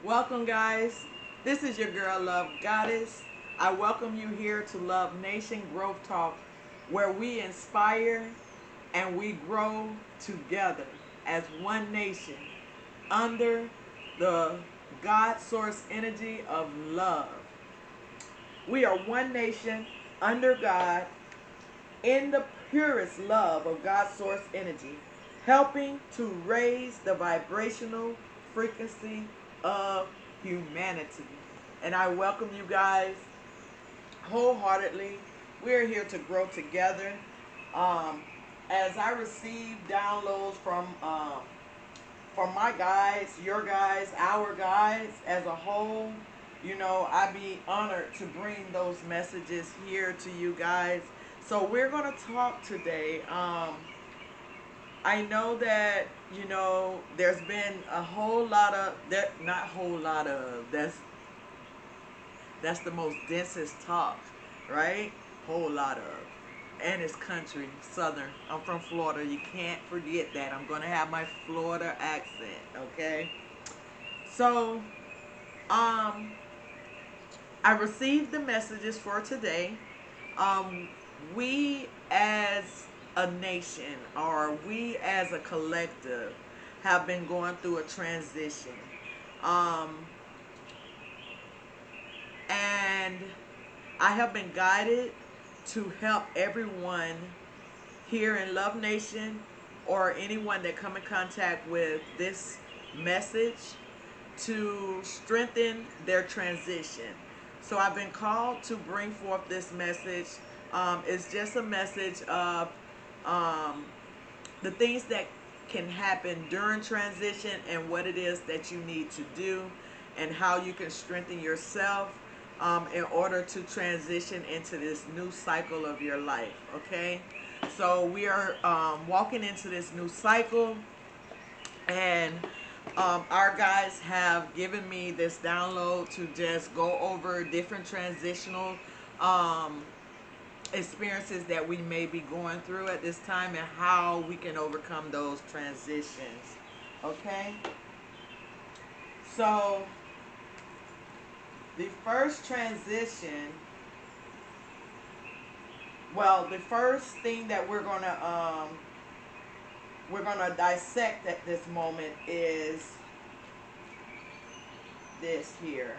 Welcome, guys. This is your girl, Love Goddess. I welcome you here to Love Nation Growth Talk, where we inspire and we grow together as one nation under the God source energy of love. We are one nation under God in the purest love of God's source energy, helping to raise the vibrational frequency of humanity. And I welcome you guys wholeheartedly. We're here to grow together. As I receive downloads from my guys, your guys, our guys as a whole, I'd be honored to bring those messages here to you guys. So we're going to talk today. I know that, there's been a whole lot of, not whole lot of, that's the most densest talk, right? Whole lot of. And it's country, southern. I'm from Florida. You can't forget that. I'm going to have my Florida accent, okay? So, I received the messages for today. We as a nation, or we as a collective, have been going through a transition. And I have been guided to help everyone here in Love Nation or anyone that come in contact with this message to strengthen their transition. So I've been called to bring forth this message. It's just a message of the things that can happen during transition and what it is that you need to do and how you can strengthen yourself in order to transition into this new cycle of your life, okay? So we are walking into this new cycle, and our guys have given me this download to just go over different transitional experiences that we may be going through at this time and how we can overcome those transitions, okay? So the first transition, the first thing that we're gonna dissect at this moment is this here.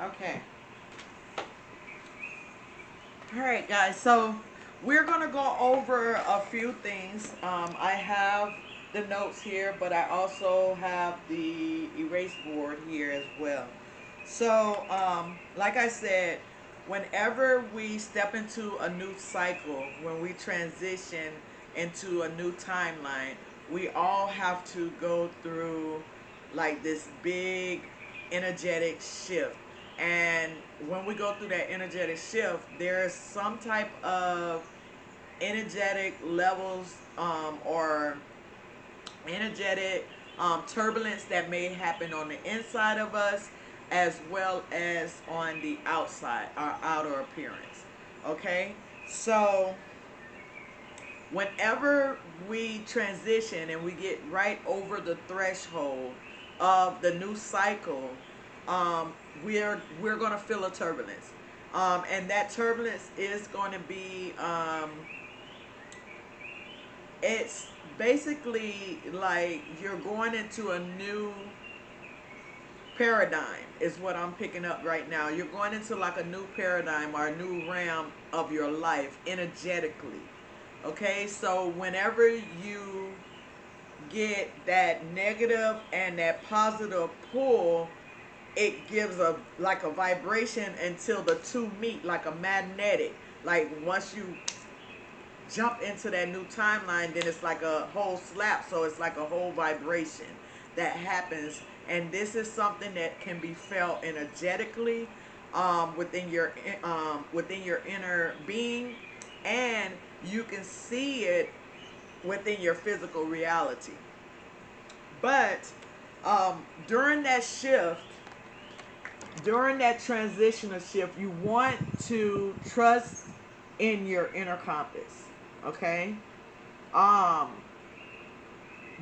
Okay. All right, guys. So we're gonna go over a few things. I have the notes here, but I also have the erase board here as well. So, like I said, whenever we step into a new cycle, when we transition into a new timeline, we all have to go through like this big energetic shift. And when we go through that energetic shift, there's some type of energetic levels or energetic turbulence that may happen on the inside of us as well as on the outside, our outer appearance. Okay? So, whenever we transition and we get right over the threshold of the new cycle, um, we're going to feel a turbulence, and that turbulence is going to be it's basically like you're going into a new paradigm is what I'm picking up right now. You're going into like a new paradigm or a new realm of your life energetically. Okay, so whenever you get that negative and that positive pull, it gives a like a vibration until the two meet like a magnetic. Like once you jump into that new timeline, then it's like a whole slap. So it's like a whole vibration that happens, and this is something that can be felt energetically within your inner being, and you can see it within your physical reality. But during that shift, during that transitional shift, you want to trust in your inner compass. Okay? Um,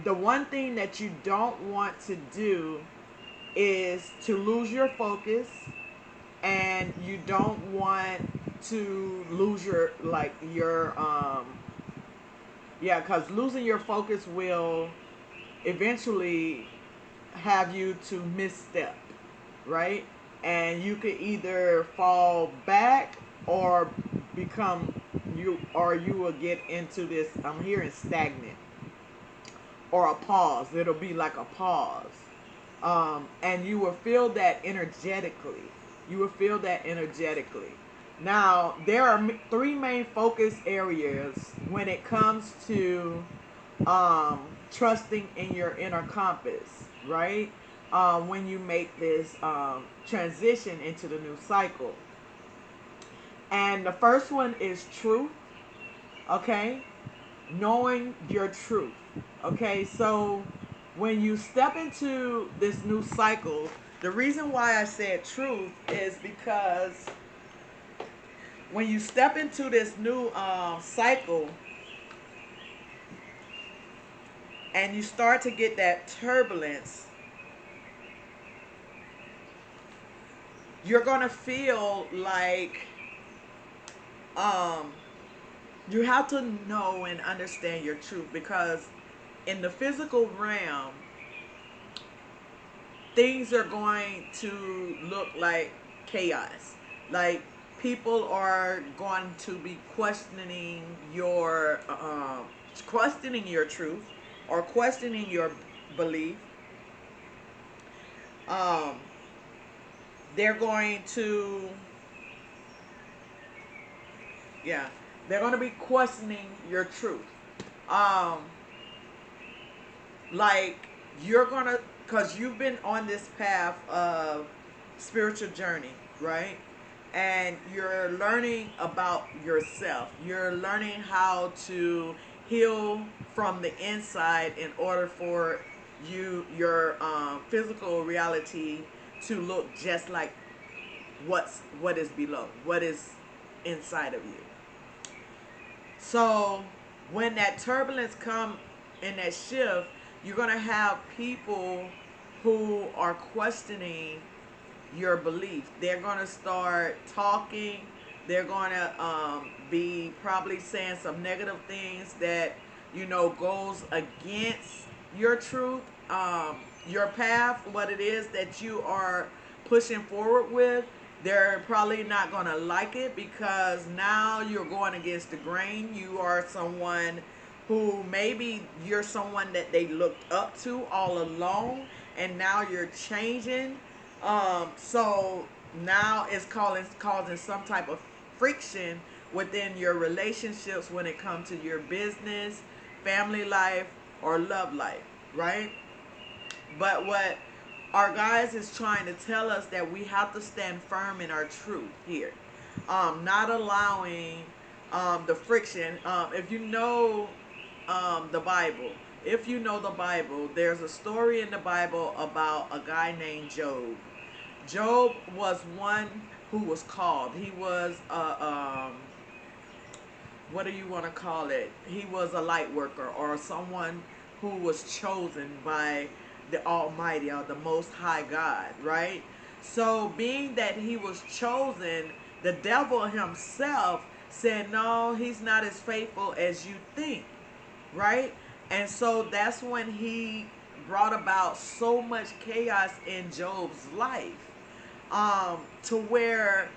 the one thing that you don't want to do is to lose your focus, and you don't want to lose your yeah, because losing your focus will eventually have you to misstep, right? And you could either fall back or become you will get into this, I'm hearing stagnant, or a pause. It'll be like a pause. And you will feel that energetically. You will feel that energetically. Now, there are three main focus areas when it comes to trusting in your inner compass, right? When you make this transition into the new cycle. And the first one is truth, okay? Knowing your truth, okay? So when you step into this new cycle, the reason why I said truth is because when you step into this new cycle and you start to get that turbulence, you're going to feel like you have to know and understand your truth, because in the physical realm, things are going to look like chaos. Like people are going to be questioning your truth or questioning your belief. Um, they're going to, yeah, they're going to be questioning your truth. Um, like you're gonna, because you've been on this path of spiritual journey, right? And you're learning about yourself. You're learning how to heal from the inside in order for your physical reality to look just like what is below, what is inside of you. So when that turbulence come in that shift, you're going to have people who are questioning your belief. They're going to start talking. They're going to be probably saying some negative things that, goes against your truth, your path, what it is that you are pushing forward with. They're probably not going to like it, because now you're going against the grain. You are someone who maybe you're someone that they looked up to all along, and now you're changing. So now it's causing some type of friction within your relationships when it comes to your business, family life, or love life, right? But what our guys is trying to tell us, that we have to stand firm in our truth here, not allowing the friction. If you know the Bible, there's a story in the Bible about a guy named Job. Job was one who was called. He was what do you want to call it? He was a light worker, or someone who was chosen by the Almighty, or the Most High God, right? So being that he was chosen, the devil himself said, no, he's not as faithful as you think, right? And so that's when he brought about so much chaos in Job's life, to where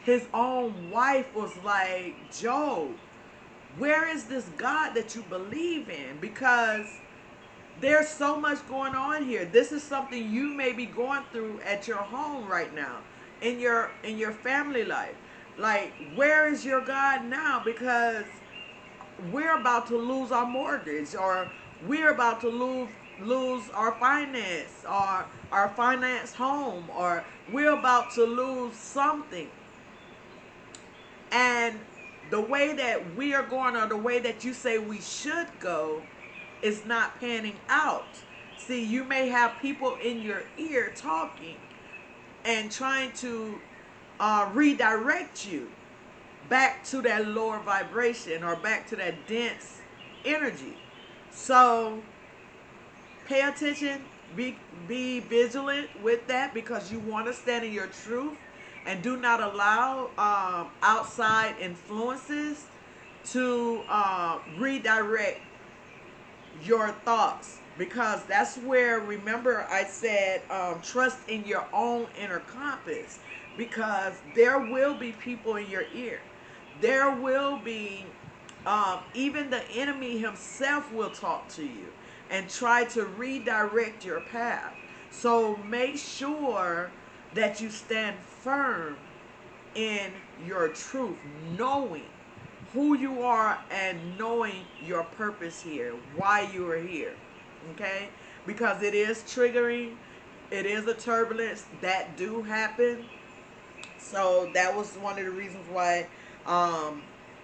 his own wife was like, Job, where is this God that you believe in? Because there's so much going on here. This is something you may be going through at your home right now, in your family life. Like, where is your God now? Because we're about to lose our mortgage, or we're about to lose our finance, or our finance home, or we're about to lose something. And the way that we are going, or the way that you say we should go, is not panning out. See, you may have people in your ear talking and trying to redirect you back to that lower vibration, or back to that dense energy. So pay attention, be vigilant with that, because you want to stand in your truth, and do not allow outside influences to redirect your thoughts, because that's where, remember I said, trust in your own inner compass, because there will be people in your ear. There will be, even the enemy himself will talk to you and try to redirect your path. So make sure that you stand firm in your truth, knowing who you are and knowing your purpose here, why you are here. Okay? Because it is triggering, it is a turbulence that do happen. So that was one of the reasons why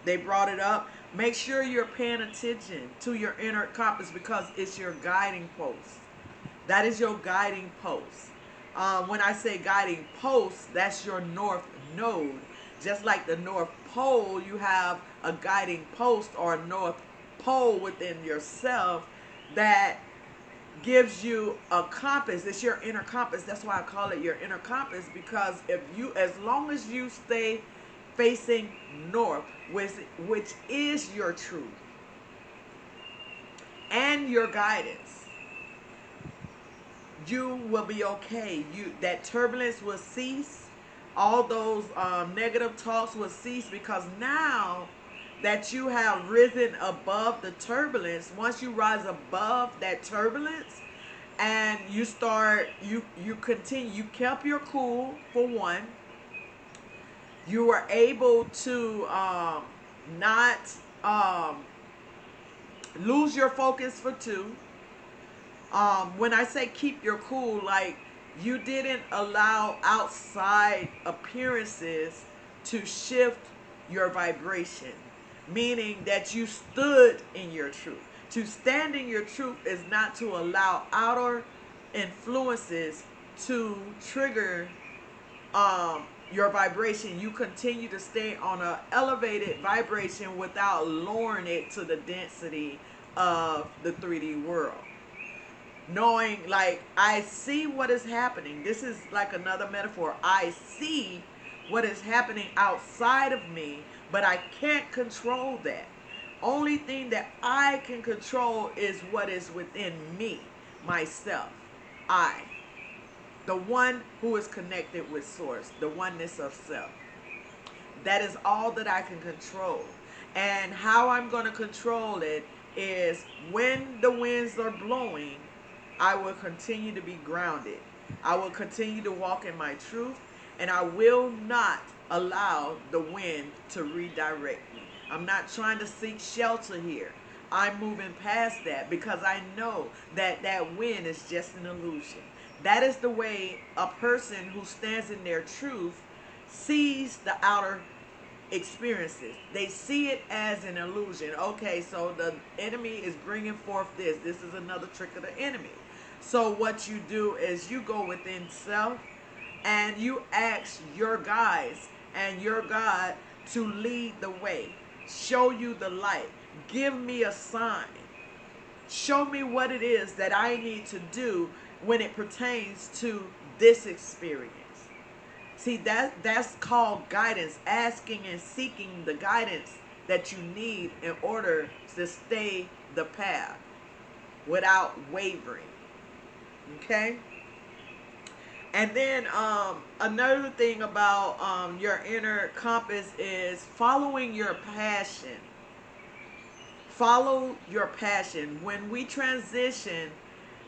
they brought it up. Make sure you're paying attention to your inner compass, because it's your guiding post. That is your guiding post. When I say guiding post, that's your north node. Just like the North Pole, you have a guiding post, or a North Pole within yourself that gives you a compass. It's your inner compass. That's why I call it your inner compass, because if you, as long as you stay facing north, which is your truth and your guidance, you will be okay. That turbulence will cease. All those negative talks will cease, because now that you have risen above the turbulence, once you rise above that turbulence, and you start, you continue, you kept your cool, for one. You were able to not lose your focus, for two. When I say keep your cool, like, you didn't allow outside appearances to shift your vibration, meaning that you stood in your truth. To stand in your truth is not to allow outer influences to trigger your vibration. You continue to stay on an elevated vibration without lowering it to the density of the 3D world. Knowing, like, I see what is happening. This is like another metaphor. I see what is happening outside of me, but I can't control that. Only thing that I can control is what is within me, myself, I, the one who is connected with source, the oneness of self. That is all that I can control. And how I'm going to control it is, when the winds are blowing, I will continue to be grounded. I will continue to walk in my truth, and I will not allow the wind to redirect me. I'm not trying to seek shelter here. I'm moving past that, because I know that that wind is just an illusion. That is the way a person who stands in their truth sees the outer experiences. They see it as an illusion. Okay, so the enemy is bringing forth this. This is another trick of the enemy. So what you do is you go within self, and you ask your guides and your God to lead the way, show you the light, give me a sign, show me what it is that I need to do when it pertains to this experience. See, that's called guidance, asking and seeking the guidance that you need in order to stay the path without wavering. Okay? And then another thing about your inner compass is following your passion. Follow your passion. When we transition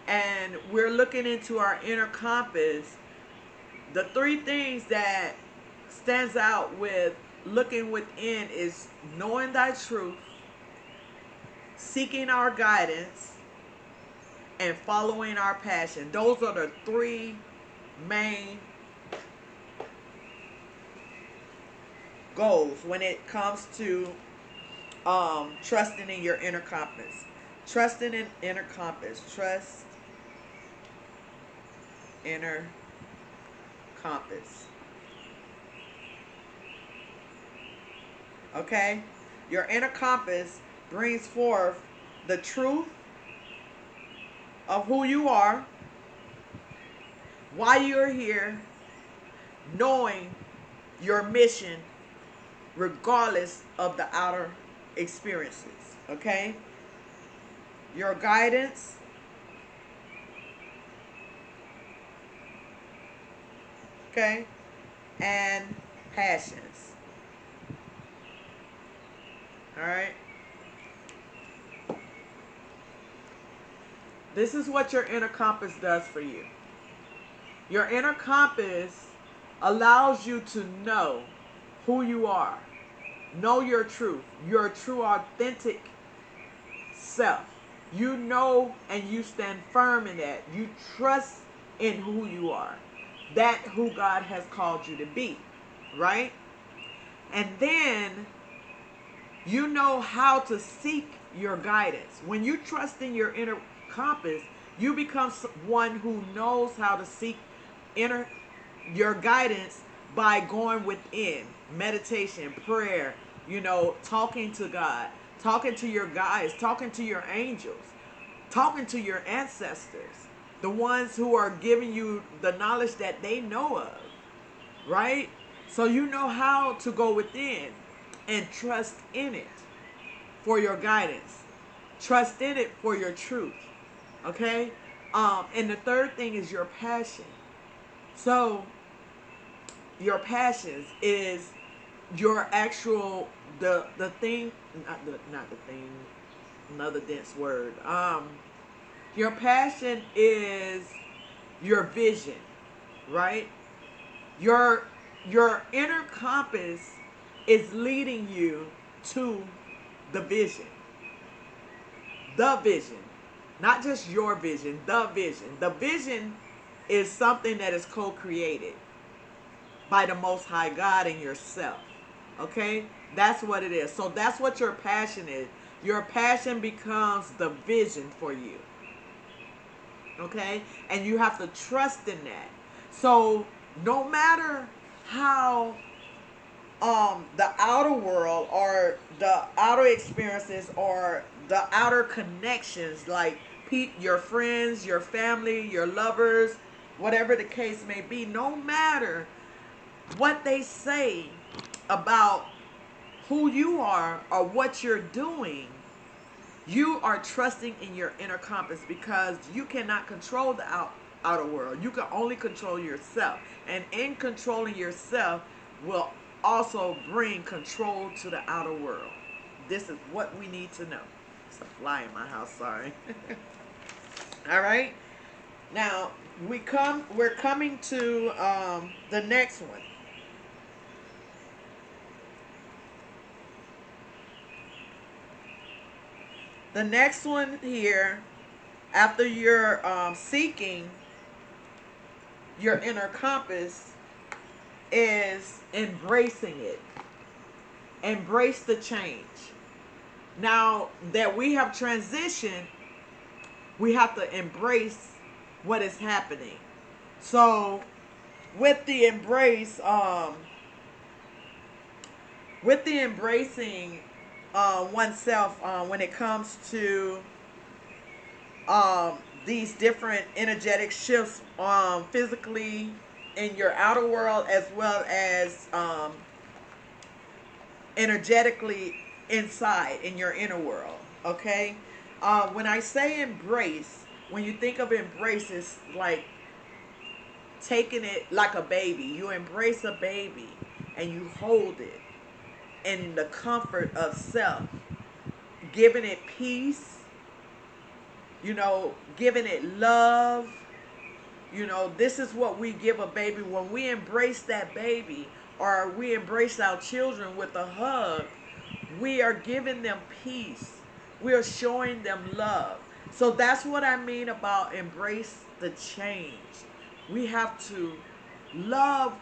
and we're looking into our inner compass, the three things that stands out with looking within is knowing thy truth, seeking our guidance, and following our passion. Those are the three main goals when it comes to trusting in your inner compass. Trusting in inner compass. Trust inner compass. Okay? Your inner compass brings forth the truth of who you are, why you're here, knowing your mission regardless of the outer experiences. Okay? Your guidance, okay, and passions. All right? This is what your inner compass does for you. Your inner compass allows you to know who you are. Know your truth, your true authentic self. You know and you stand firm in that. You trust in who you are. That who God has called you to be. Right? And then you know how to seek your guidance. When you trust in your inner compass, you become one who knows how to seek your guidance by going within meditation, prayer, talking to God, talking to your guides, talking to your angels, talking to your ancestors, the ones who are giving you the knowledge that they know of, right? So you know how to go within and trust in it for your guidance. Trust in it for your truth. Okay? And the third thing is your passion. So your passions is your actual the thing, not the thing, another dense word. Your passion is your vision, right? Your inner compass is leading you to the vision. The vision. Not just your vision, the vision. The vision is something that is co-created by the Most High God and yourself. Okay? That's what it is. So that's what your passion is. Your passion becomes the vision for you. Okay? And you have to trust in that. So no matter how the outer world or the outer experiences or the outer connections, like your friends, your family, your lovers, whatever the case may be, no matter what they say about who you are or what you're doing, you are trusting in your inner compass because you cannot control the outer world. You can only control yourself. And in controlling yourself will also bring control to the outer world. This is what we need to know. It's a fly in my house, sorry. All right. Now we're coming to the next one. The next one here, after you're seeking your inner compass, is embracing it. Embrace the change. Now that we have transitioned, we have to embrace what is happening. So with the embrace, with the embracing oneself, when it comes to um, these different energetic shifts, physically in your outer world, as well as energetically inside in your inner world. Okay, when I say embrace, when you think of embrace, it's like taking it like a baby. You embrace a baby and you hold it in the comfort of self, giving it peace, giving it love. This is what we give a baby. When we embrace that baby, or we embrace our children with a hug, we are giving them peace. We are showing them love. So that's what I mean about embrace the change. We have to love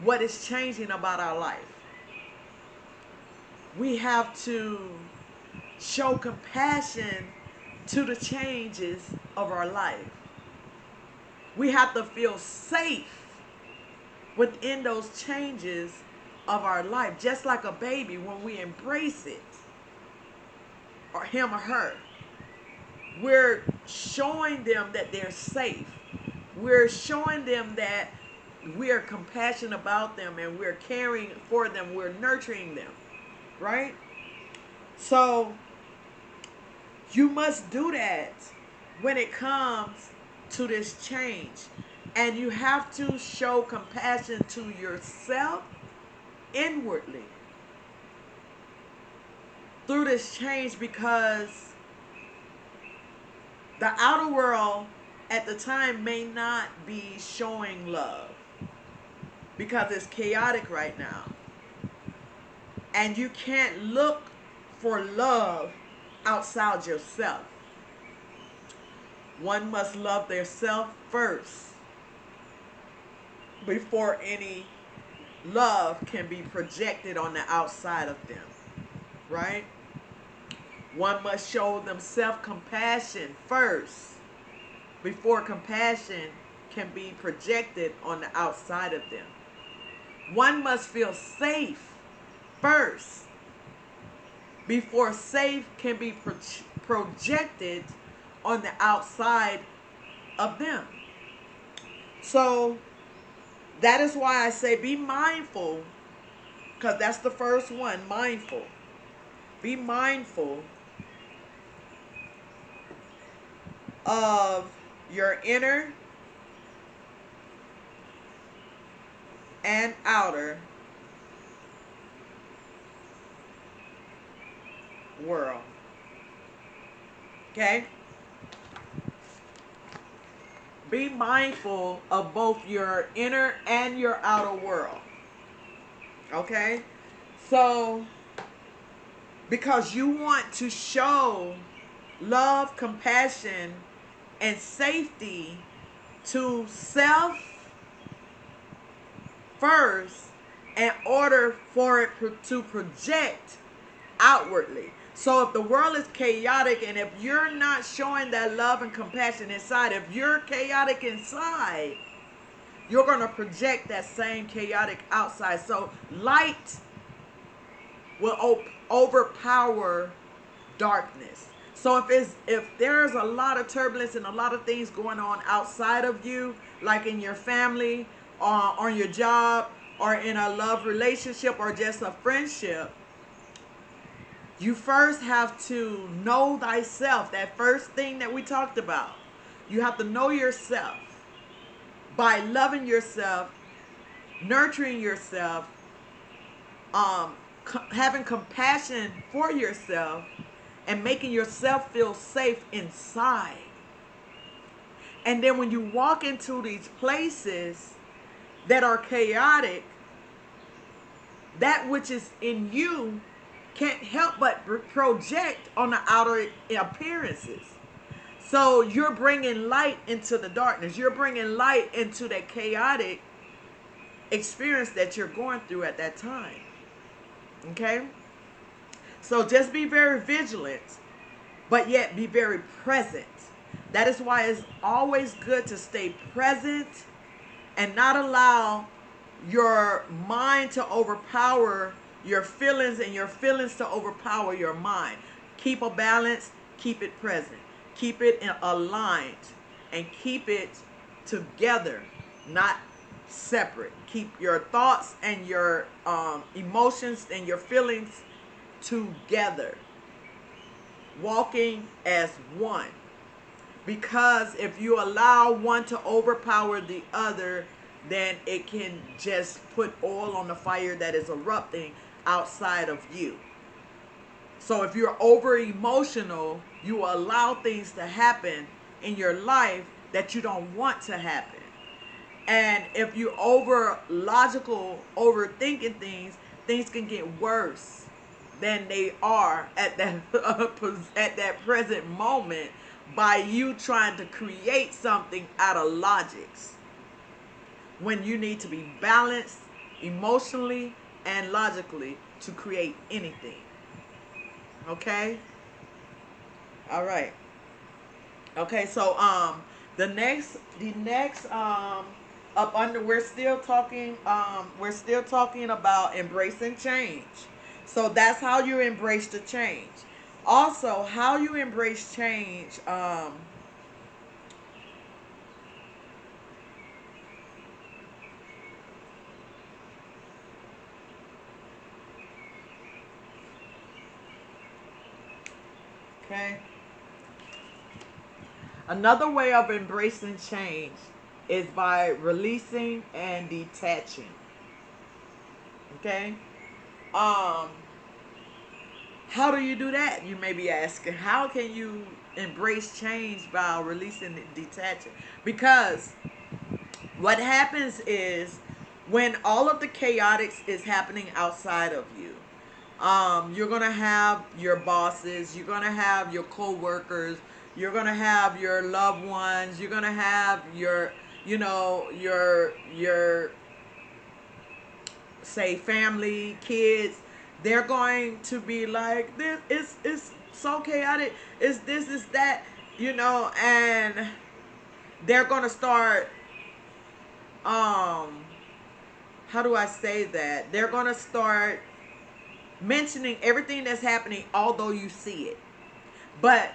what is changing about our life. We have to show compassion to the changes of our life. We have to feel safe within those changes of our life. Just like a baby, when we embrace it, or him or her, we're showing them that they're safe. We're showing them that we're compassionate about them, and we're caring for them. We're nurturing them, right? So you must do that when it comes to this change. And you have to show compassion to yourself inwardly through this change, because the outer world at the time may not be showing love because it's chaotic right now. And you can't look for love outside yourself. One must love their self first before any love can be projected on the outside of them, right? One must show them self-compassion first before compassion can be projected on the outside of them. One must feel safe first before safe can be projected on the outside of them. So that is why I say be mindful, because that's the first one, mindful. Be mindful of your inner and outer world. Okay? Be mindful of both your inner and your outer world. Okay? So, because you want to show love, compassion, and safety to self first in order for it to project outwardly. So if the world is chaotic, and if you're not showing that love and compassion inside, if you're chaotic inside, you're going to project that same chaotic outside. So light will overpower darkness. So if there's a lot of turbulence and a lot of things going on outside of you, like in your family, or on your job, or in a love relationship, or just a friendship, you first have to know thyself. That first thing that we talked about. You have to know yourself. By loving yourself, nurturing yourself, having compassion for yourself, and making yourself feel safe inside. And then when you walk into these places that are chaotic, that which is in you can't help but project on the outer appearances. So you're bringing light into the darkness. You're bringing light into that chaotic experience that you're going through at that time. Okay? So just be very vigilant, but yet be very present. That is why it's always good to stay present and not allow your mind to overpower your feelings and your feelings to overpower your mind. Keep a balance, keep it present, keep it aligned, and keep it together, not separate. Keep your thoughts and your emotions and your feelings together, walking as one. Because if you allow one to overpower the other, then it can just put oil on the fire that is erupting outside of you. So if you're over emotional, you allow things to happen in your life that you don't want to happen. And if you over logical, overthinking things, things can get worse than they are at that at that present moment by you trying to create something out of logics when you need to be balanced emotionally and logically to create anything. Okay? All right. Okay, so the next up under we're still talking about embracing change. So that's how you embrace the change. Also, how you embrace change okay? Another way of embracing change is by releasing and detaching. Okay? Um how do you do that? You may be asking. How can you embrace change by releasing and detaching? Because what happens is when all of the chaotics is happening outside of you, you're gonna have your bosses, you're gonna have your co-workers, you're gonna have your loved ones, you're gonna have your, your say family, kids. They're going to be like, this is so chaotic. It's this, is that, and they're gonna start um how do I say that? They're gonna start mentioning everything that's happening, although you see it. But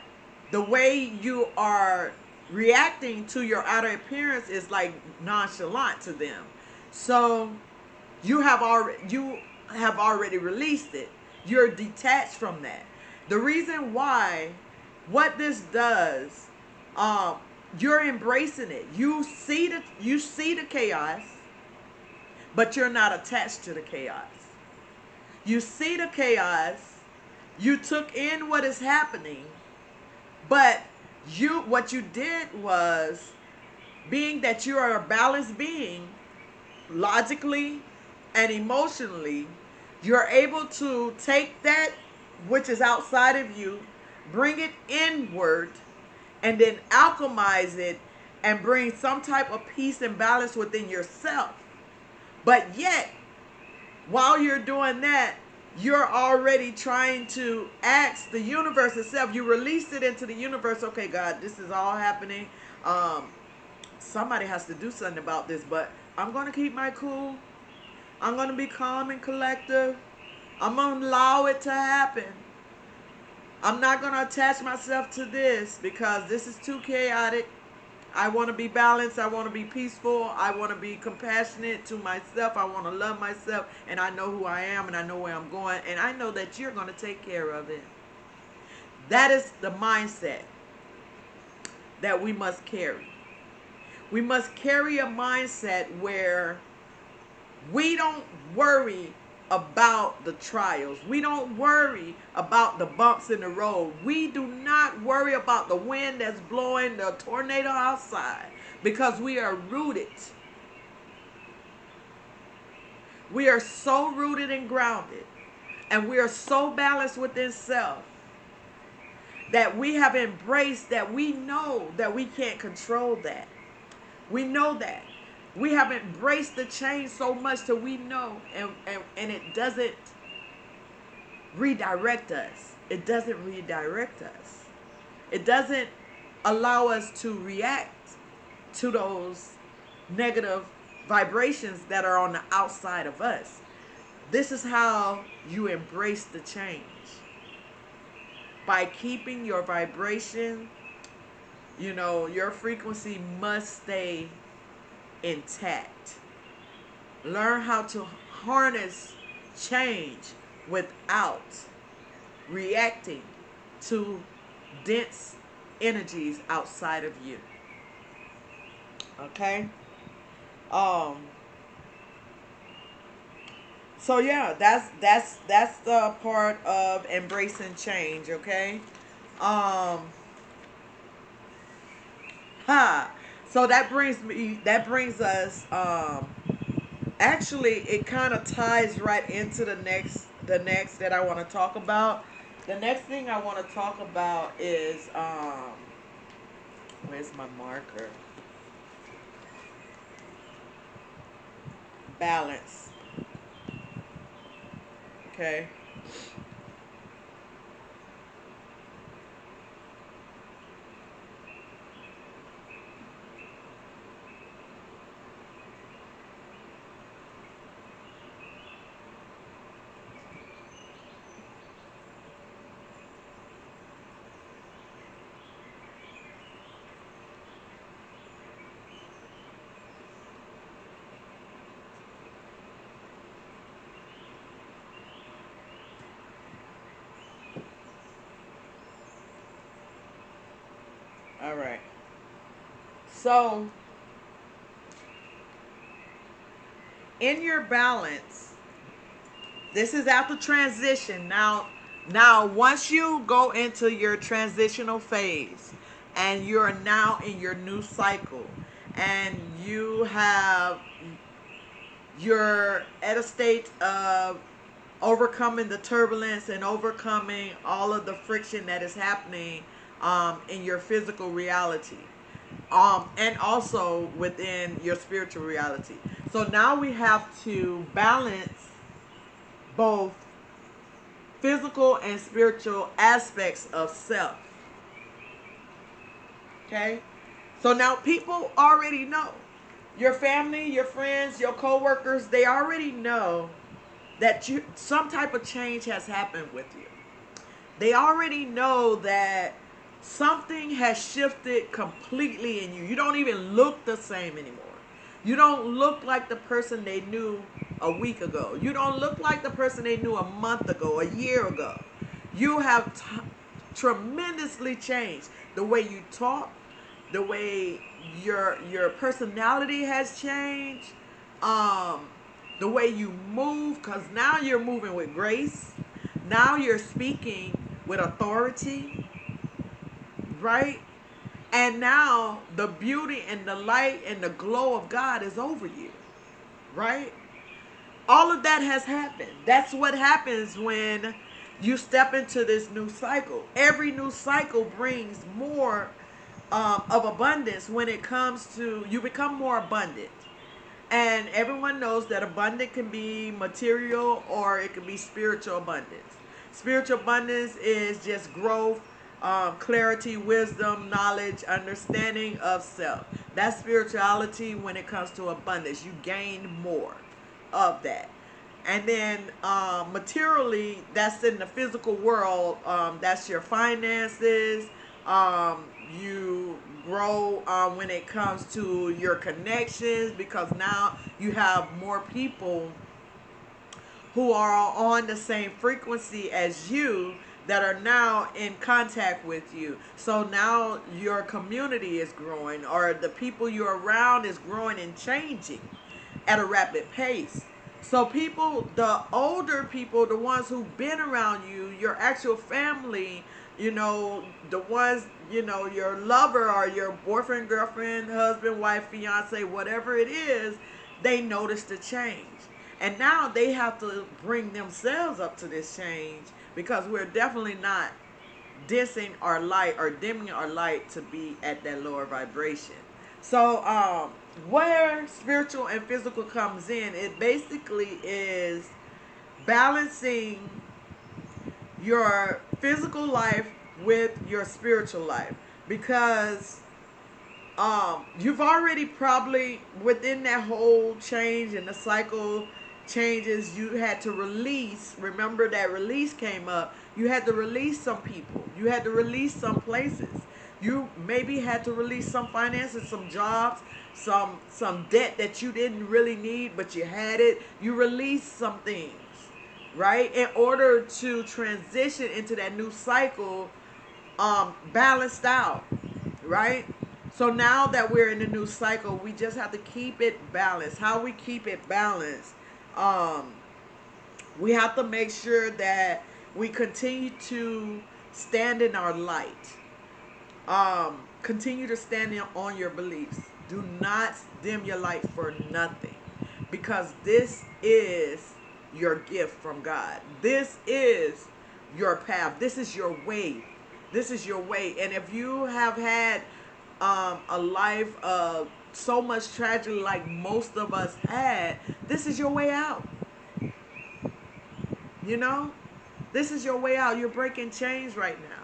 the way you are reacting to your outer appearance is like nonchalant to them. So you have already released it. You're detached from that. The reason why, what this does, um, you're embracing it. You see the chaos, but you're not attached to the chaos. You see the chaos. You took in what is happening, but what you did was, being that you are a balanced being, logically and emotionally, you're able to take that which is outside of you, bring it inward, and then alchemize it and bring some type of peace and balance within yourself. But yet, while you're doing that, you're already trying to ask the universe itself. You release it into the universe. Okay, God, this is all happening. Um, Somebody has to do something about this, but I'm going to keep my cool. I'm going to be calm and collective. I'm going to allow it to happen. I'm not going to attach myself to this because this is too chaotic. I want to be balanced. I want to be peaceful. I want to be compassionate to myself. I want to love myself. And I know who I am and I know where I'm going. And I know that you're going to take care of it. That is the mindset that we must carry. We must carry a mindset where we don't worry about the trials. We don't worry about the bumps in the road. We do not worry about the wind that's blowing, the tornado outside, because we are rooted. We are so rooted and grounded, and we are so balanced within self that we have embraced that we know that we can't control that. We know that. We have embraced the change so much that we know, and it doesn't redirect us. It doesn't redirect us. It doesn't allow us to react to those negative vibrations that are on the outside of us. This is how you embrace the change. By keeping your vibration, your frequency must stay intact. Learn how to harness change without reacting to dense energies outside of you. Okay? Um so yeah, that's the part of embracing change, okay? Um ha. So that brings us actually it kind of ties right into the next that I want to talk about. The next thing I want to talk about is where's my marker? Balance. Okay. All right. So, in your balance, this is after transition. Now once you go into your transitional phase and you're now in your new cycle and you're at a state of overcoming the turbulence and overcoming all of the friction that is happening in your physical reality, and also within your spiritual reality. So now we have to balance both physical and spiritual aspects of self. Okay? So now people already know. Your family, your friends, your coworkers, they already know that some type of change has happened with you. They already know that something has shifted completely in you. You don't even look the same anymore. You don't look like the person they knew a week ago. You don't look like the person they knew a month ago, a year ago. You have tremendously changed. The way you talk, the way your personality has changed, um, the way you move, because now you're moving with grace. Now you're speaking with authority, right? And now the beauty and the light and the glow of God is over you, right? All of that has happened. That's what happens when you step into this new cycle. Every new cycle brings more of abundance when it comes to you become more abundant. And everyone knows that abundant can be material or it can be spiritual abundance. Spiritual abundance is just growth, clarity, wisdom, knowledge, understanding of self. That's spirituality when it comes to abundance. You gain more of that. And then materially, that's in the physical world. That's your finances. You grow when it comes to your connections because now you have more people who are on the same frequency as you that are now in contact with you. So now your community is growing, or the people you're around is growing and changing at a rapid pace. So people, the older people, the ones who've been around you, your actual family, the ones, your lover or your boyfriend, girlfriend, husband, wife, fiance, whatever it is, they notice the change. And now they have to bring themselves up to this change because we're definitely not dissing our light or dimming our light to be at that lower vibration. So, where spiritual and physical comes in, it basically is balancing your physical life with your spiritual life. Because You've already probably within that whole change and the cycle changes, you had to release. Remember that release came up. You had to release some people. You had to release some places. You maybe had to release some finances, some jobs, some debt that you didn't really need, but you had it. You released some things, right? In order to transition into that new cycle, balanced out, right? So now that we're in a new cycle, we just have to keep it balanced. How we keep it balanced? Um, we have to make sure that we continue to stand in our light. Continue to stand on your beliefs. Do not dim your light for nothing, because this is your gift from God. This is your path. This is your way. This is your way. And if you have had a life of so much tragedy like most of us had, this is your way out. You know, this is your way out. You're breaking chains right now.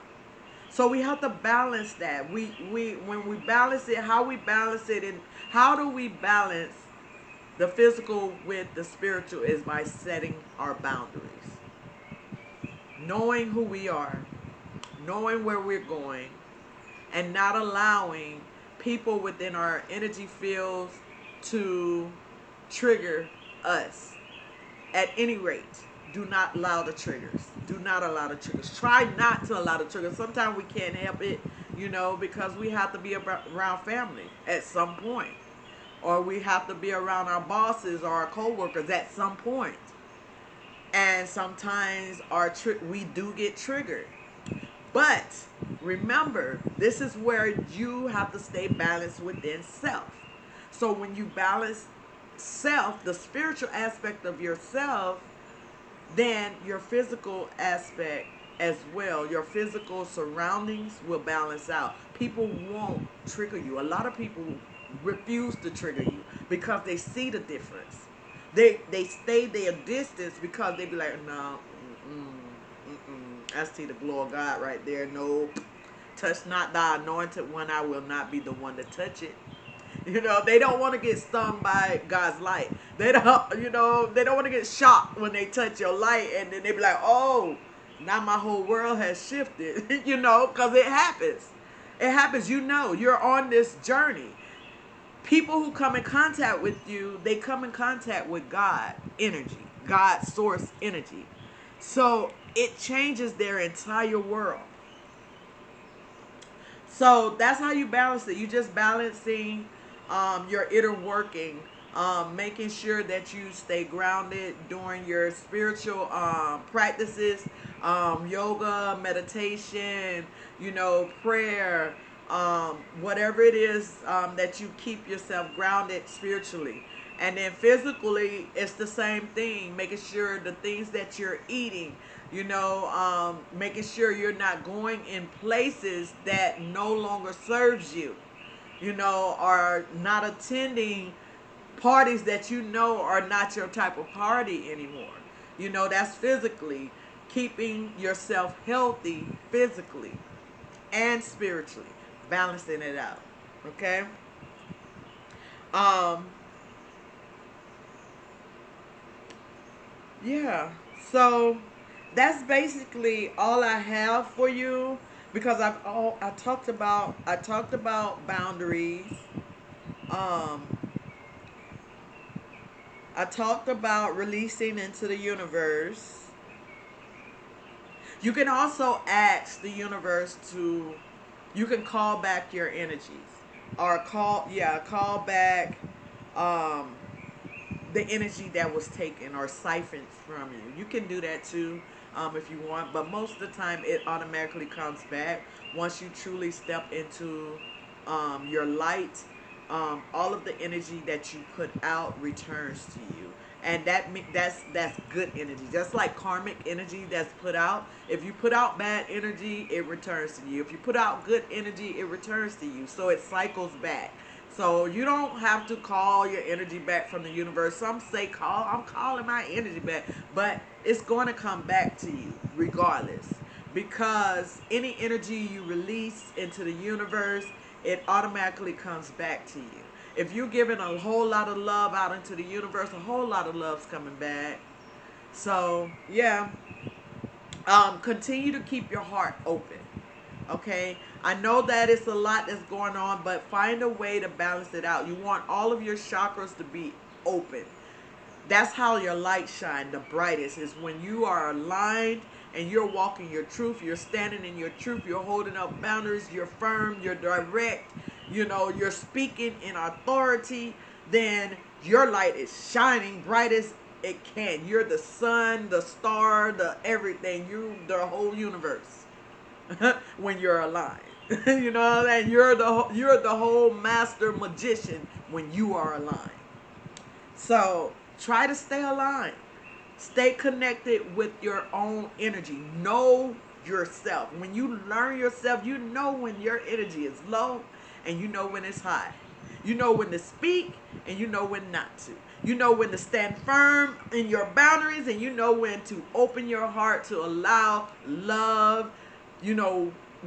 So we have to balance that. We when we balance it, how we balance it, and how do we balance the physical with the spiritual is by setting our boundaries, knowing who we are, knowing where we're going, and not allowing people within our energy fields to trigger us. At any rate, do not allow the triggers. Do not allow the triggers. Try not to allow the triggers. Sometimes we can't help it, because we have to be around family at some point. Or we have to be around our bosses or our co-workers at some point. And sometimes we do get triggered. But remember, this is where you have to stay balanced within self. So when you balance self, the spiritual aspect of yourself, then your physical aspect as well, your physical surroundings will balance out. People won't trigger you. A lot of people refuse to trigger you because they see the difference. They stay their distance because they be like, no, I see the glory of God right there. No, touch not thy anointed one. I will not be the one to touch it. They don't want to get stung by God's light. They don't want to get shocked when they touch your light, and then they be like, oh, now my whole world has shifted, because it happens. It happens, you're on this journey. People who come in contact with you, they come in contact with God energy, God source energy. So it changes their entire world. So that's how you balance it. You just balancing your inner working, making sure that you stay grounded during your spiritual practices, yoga, meditation, prayer, whatever it is that you keep yourself grounded spiritually. And then physically, it's the same thing, making sure the things that you're eating, making sure you're not going in places that no longer serves you, or not attending parties that are not your type of party anymore. That's physically keeping yourself healthy physically and spiritually, balancing it out. Okay. Um, Yeah. So that's basically all I have for you, because I talked about boundaries. Um I talked about releasing into the universe. You can also ask the universe to, you can call back your energies, or call back um the energy that was taken or siphoned from you. You can do that too, if you want, but most of the time it automatically comes back once you truly step into your light. All of the energy that you put out returns to you, and that's good energy. Just like karmic energy that's put out. If you put out bad energy, it returns to you. If you put out good energy, it returns to you. So it cycles back. So you don't have to call your energy back from the universe. Some say I'm calling my energy back, but it's going to come back to you regardless, because any energy you release into the universe, it automatically comes back to you. If you're giving a whole lot of love out into the universe, a whole lot of love's coming back. So, yeah, continue to keep your heart open. Okay, I know that it's a lot that's going on, but find a way to balance it out. You want all of your chakras to be open. That's how your light shine the brightest, is when you are aligned and you're walking your truth, you're standing in your truth, you're holding up boundaries, you're firm, you're direct, you're speaking in authority. Then your light is shining brightest it can. You're the sun, the star, the everything, the whole universe. When you're aligned. You know what I'm saying? You're the whole master magician when you are aligned. So try to stay aligned. Stay connected with your own energy. Know yourself. When you learn yourself, you know when your energy is low and you know when it's high. You know when to speak and you know when not to. You know when to stand firm in your boundaries and you know when to open your heart to allow love,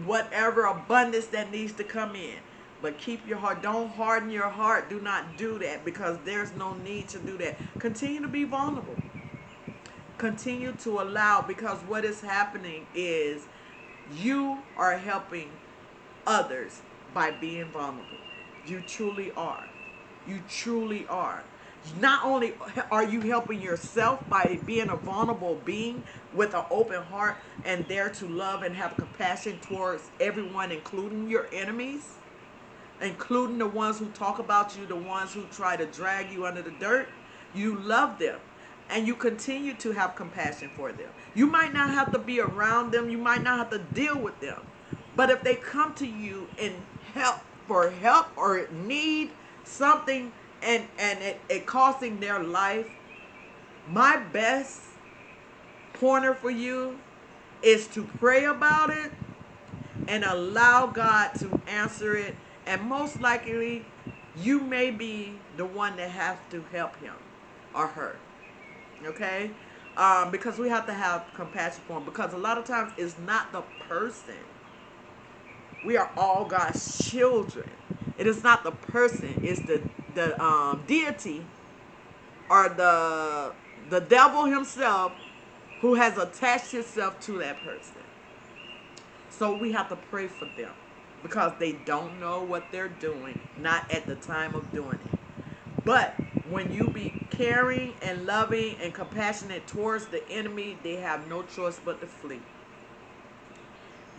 whatever abundance that needs to come in. But keep your heart. Don't harden your heart. Do not do that, because there's no need to do that. Continue to be vulnerable. Continue to allow, because what is happening is you are helping others by being vulnerable. You truly are. You truly are. Not only are you helping yourself by being a vulnerable being with an open heart and there to love and have compassion towards everyone, including your enemies, including the ones who talk about you, the ones who try to drag you under the dirt. You love them and you continue to have compassion for them. You might not have to be around them. You might not have to deal with them. But if they come to you and help or need something, and it costing their life, my best pointer for you is to pray about it and allow God to answer it. And most likely, you may be the one that has to help him or her. Okay? Because we have to have compassion for them. Because a lot of times, it's not the person. We are all God's children. It is not the person. It's the deity or the devil himself who has attached himself to that person. So we have to pray for them because they don't know what they're doing, not at the time of doing it. But when you be caring and loving and compassionate towards the enemy, they have no choice but to flee.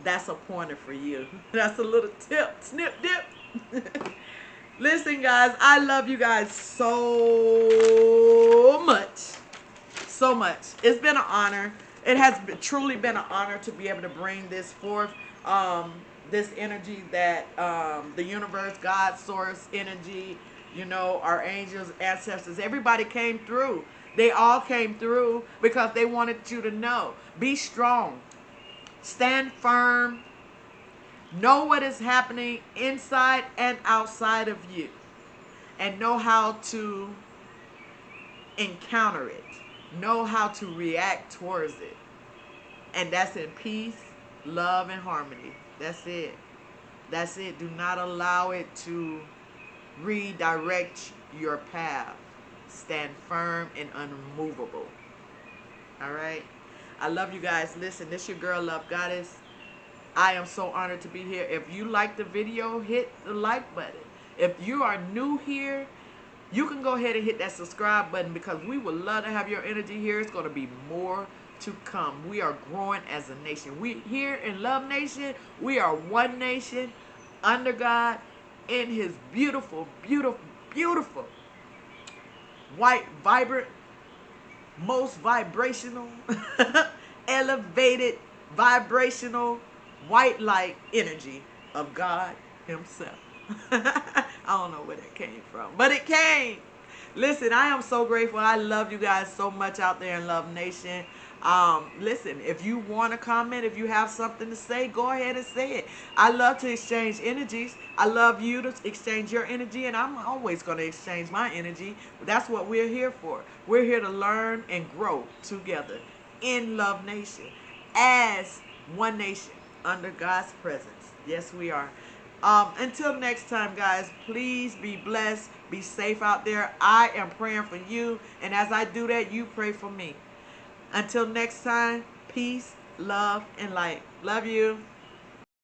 That's a pointer for you. That's a little tip. Snip, dip. Listen, guys, I love you guys so much. So much. It's been an honor. It has truly been an honor to be able to bring this forth. This energy that the universe, God, source, energy, our angels, ancestors, everybody came through. They all came through because they wanted you to know. Be strong. Stand firm. Know what is happening inside and outside of you. And know how to encounter it. Know how to react towards it. And that's in peace, love, and harmony. That's it. That's it. Do not allow it to redirect your path. Stand firm and unmovable. All right? I love you guys. Listen, this your girl, Love Goddess. I am so honored to be here. If you like the video, hit the like button. If you are new here, you can go ahead and hit that subscribe button because we would love to have your energy here. It's going to be more to come. We are growing as a nation. We here in Love Nation, we are one nation under God in his beautiful, beautiful, beautiful, white, vibrant, most vibrational, elevated, vibrational, white light energy of God himself. I don't know where that came from, but it came. Listen, I am so grateful. I love you guys so much out there in Love Nation. Listen, if you want to comment, if you have something to say, go ahead and say it. I love to exchange energies. I love you to exchange your energy, and I'm always going to exchange my energy. That's what we're here for. We're here to learn and grow together in Love Nation as one nation under God's presence. Yes, we are. Until next time, guys, please be blessed. Be safe out there. I am praying for you. And as I do that, you pray for me. Until next time, peace, love, and light. Love you.